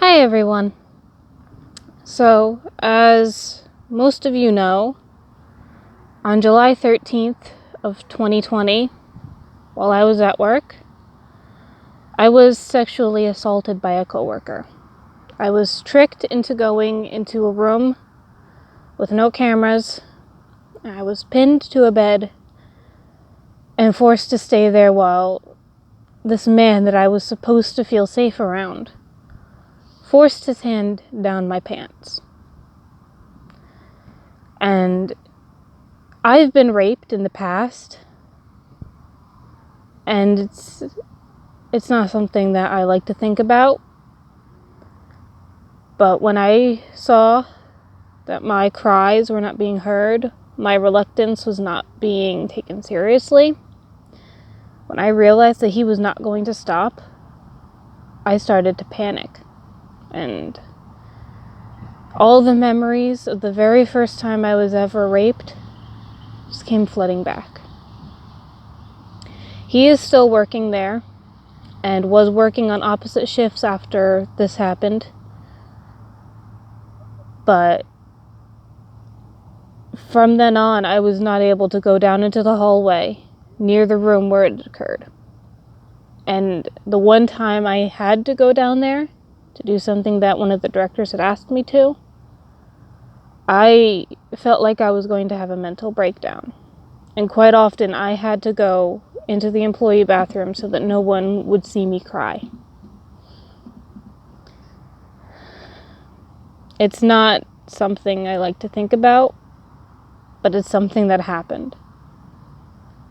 Hi everyone. So, as most of you know, on July 13th of 2020, while I was at work, I was sexually assaulted by a coworker. I was tricked into going into a room with no cameras. I was pinned to a bed and forced to stay there while this man that I was supposed to feel safe around forced his hand down my pants. And I've been raped in the past, and it's not something that I like to think about. But when I saw that my cries were not being heard, my reluctance was not being taken seriously, when I realized that he was not going to stop, I started to panic. And all the memories of the very first time I was ever raped just came flooding back. He is still working there and was working on opposite shifts after this happened. But from then on, I was not able to go down into the hallway near the room where it occurred. And the one time I had to go down there to do something that one of the directors had asked me to, I felt like I was going to have a mental breakdown. And quite often I had to go into the employee bathroom so that no one would see me cry. It's not something I like to think about, but it's something that happened.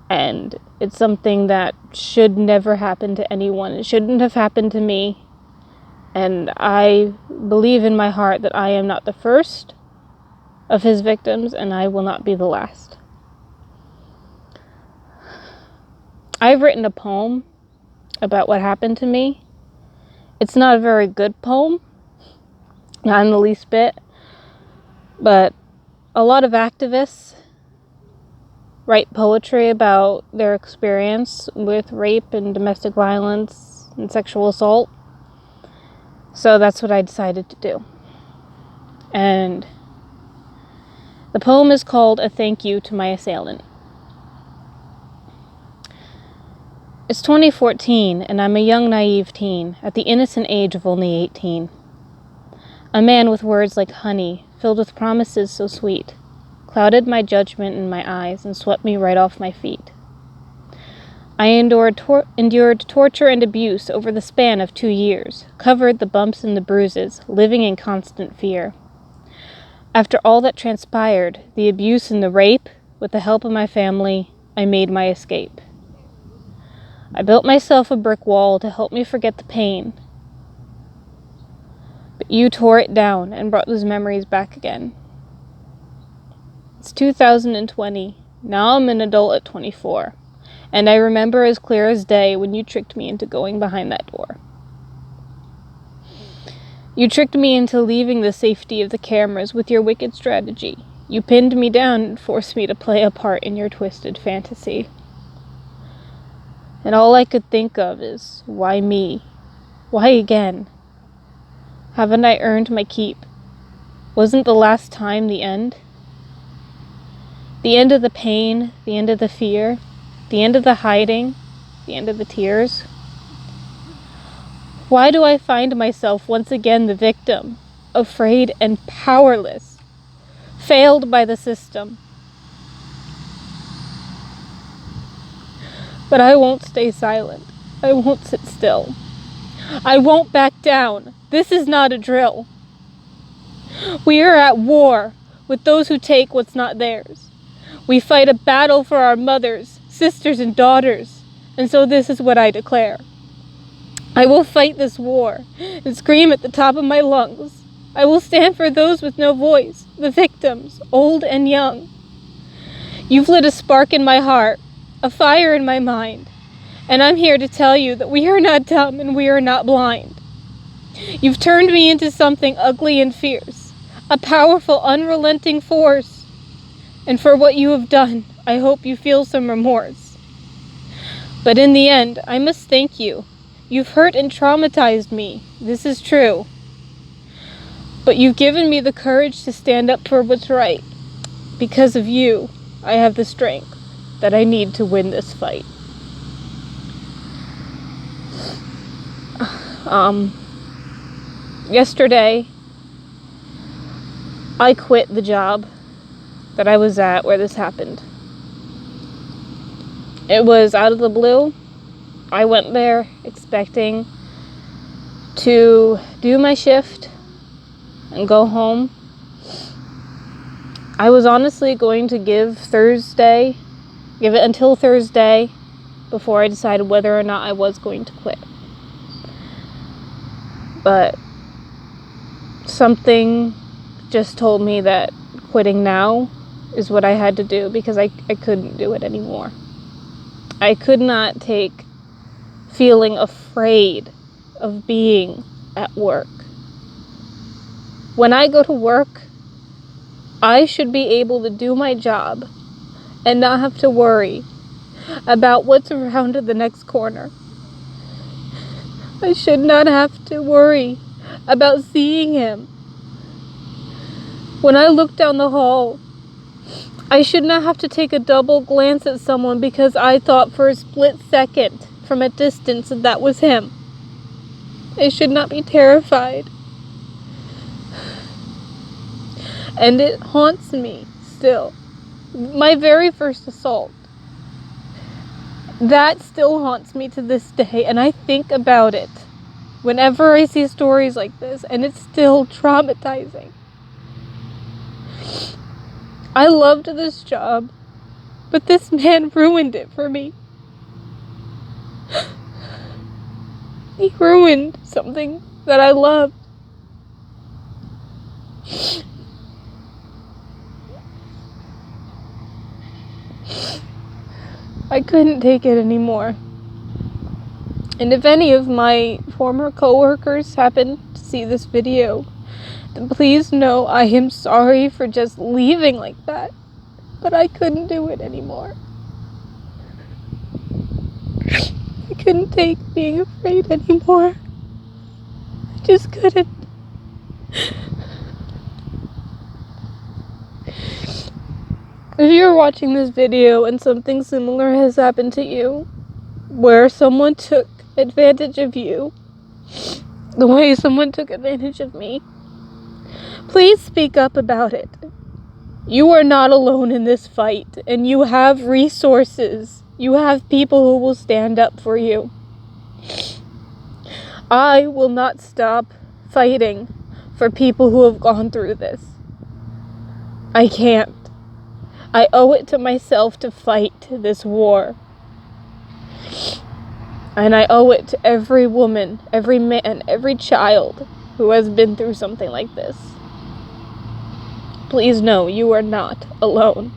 And it's something that should never happen to anyone. It shouldn't have happened to me. And I believe in my heart that I am not the first of his victims, and I will not be the last. I've written a poem about what happened to me. It's not a very good poem, not in the least bit, but a lot of activists write poetry about their experience with rape and domestic violence and sexual assault. So that's what I decided to do. And the poem is called A Thank You to My Assailant. It's 2014, and I'm a young, naive teen, at the innocent age of only 18. A man with words like honey, filled with promises so sweet, clouded my judgment in my eyes and swept me right off my feet. I endured torture and abuse over the span of 2 years, covered the bumps and the bruises, living in constant fear. After all that transpired, the abuse and the rape, with the help of my family, I made my escape. I built myself a brick wall to help me forget the pain. But you tore it down and brought those memories back again. It's 2020. Now I'm an adult at 24. And I remember as clear as day when you tricked me into going behind that door. You tricked me into leaving the safety of the cameras with your wicked strategy. You pinned me down and forced me to play a part in your twisted fantasy. And all I could think of is, why me? Why again? Haven't I earned my keep? Wasn't the last time the end? The end of the pain, the end of the fear, the end of the hiding, the end of the tears. Why do I find myself once again the victim, afraid and powerless, failed by the system? But I won't stay silent. I won't sit still. I won't back down. This is not a drill. We are at war with those who take what's not theirs. We fight a battle for our mothers, sisters, and daughters. And so this is what I declare. I will fight this war and scream at the top of my lungs. I will stand for those with no voice, the victims, old and young. You've lit a spark in my heart, a fire in my mind, and I'm here to tell you that we are not dumb and we are not blind. You've turned me into something ugly and fierce, a powerful, unrelenting force. And for what you have done, I hope you feel some remorse. But in the end, I must thank you. You've hurt and traumatized me. This is true. But you've given me the courage to stand up for what's right. Because of you, I have the strength that I need to win this fight. Yesterday, I quit the job that I was at where this happened. It was out of the blue. I went there expecting to do my shift and go home. I was honestly going to give it until Thursday before I decided whether or not I was going to quit. But something just told me that quitting now is what I had to do, because I couldn't do it anymore. I could not take feeling afraid of being at work. When I go to work, I should be able to do my job and not have to worry about what's around the next corner. I should not have to worry about seeing him. When I look down the hall, I should not have to take a double glance at someone because I thought for a split second from a distance that that was him. I should not be terrified. And it haunts me still. My very first assault. That still haunts me to this day, and I think about it whenever I see stories like this, and it's still traumatizing. I loved this job, but this man ruined it for me. He ruined something that I loved. I couldn't take it anymore. And if any of my former coworkers happen to see this video, then please know I am sorry for just leaving like that. But I couldn't do it anymore. I couldn't take being afraid anymore. I just couldn't. If you're watching this video and something similar has happened to you, where someone took advantage of you, the way someone took advantage of me, please speak up about it. You are not alone in this fight, and you have resources. You have people who will stand up for you. I will not stop fighting for people who have gone through this. I can't. I owe it to myself to fight this war. And I owe it to every woman, every man, every child who has been through something like this. Please know you are not alone.